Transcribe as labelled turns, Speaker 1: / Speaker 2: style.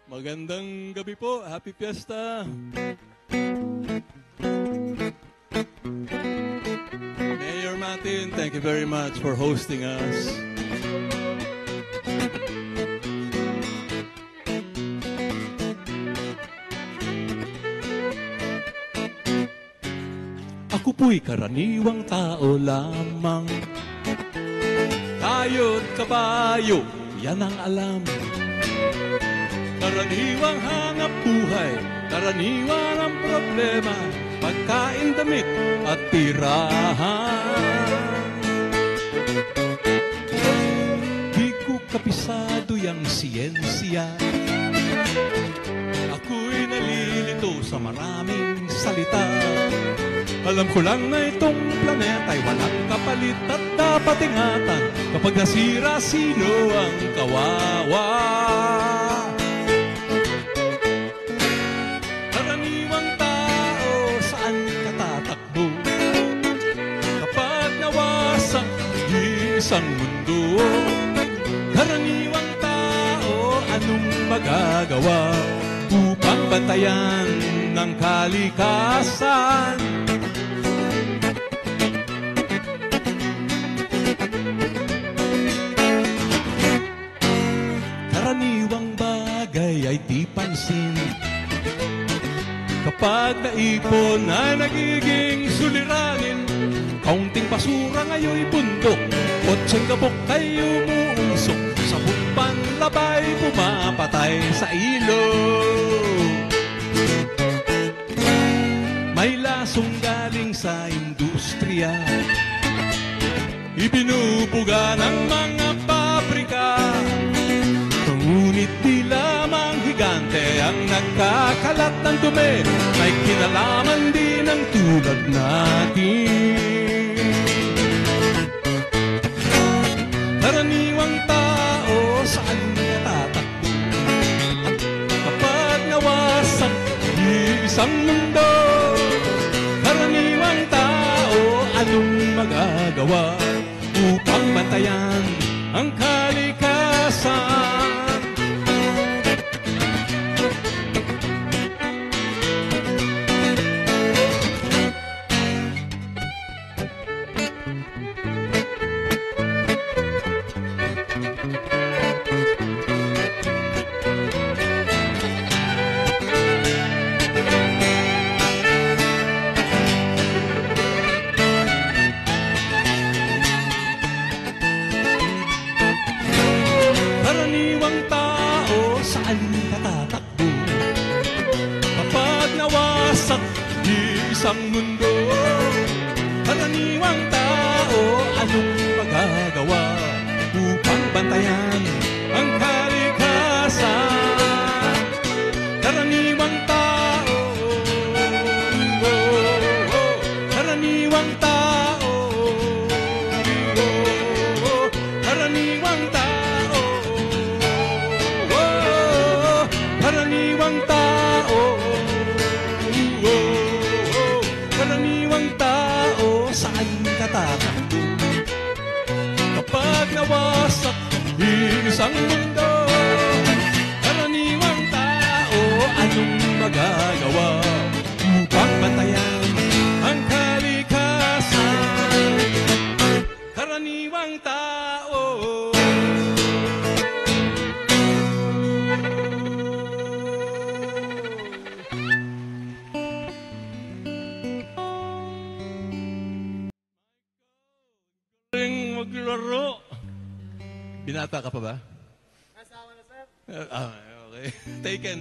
Speaker 1: Magandang gabi po. Happy Fiesta. Mayor Martin, thank you very much for hosting us. Ako po'y karaniwang tao lamang. Tayo't kabayo, yan ang alam. Karaniwang hanap buhay, karaniwang ang problema, pagkain, damit at tirahan. Di ko kapisado yang siyensya, ako'y nalilito sa maraming salita. Alam ko lang na itong planeta'y walang kapalit at dapat ingatan. Kapag nasira, sino ang kawawa? Karaniwang tao, saan ka tatakbo? Kapag nawasak isang mundo, karaniwang tao, anong magagawa upang bantayan ng kalikasan? Karaniwang bagay ay di pansin, kapag naipon ay nagiging suliranin. Kaunting basura ngayon'y bundok, kotseng gabok ay umuusok, sabog panlabay pumapatay sa ilog. May lasong galing sa industriya, ibinubuga ng mga pabrika. Ngunit di lamang higante ang nagkakalat ng dumi, may kinalaman din ang tulad natin. Karaniwang tao, saan ka tatakbo? Kapag nawasak isang mundo, karaniwang tao, anong magagawa upang bantayan ang kalikasan? Karaniwang tao, saan ka tatakbo? Kapag nawasak isang mundo, karaniwang tao, anong magagawa upang bantayan ang kalikasan? Karaniwang tao, karaniwang tao, karaniwang tao, karaniwang tao, karaniwang tao, saan ka tatakbo? Kapag nawasak isang mundo, karaniwang tao, anong magagawa upang bantayan ang kalikasan? Karaniwang tao. Maglaro. Binata ka pa ba?
Speaker 2: Asawa na, sir.
Speaker 1: Okay. Taken.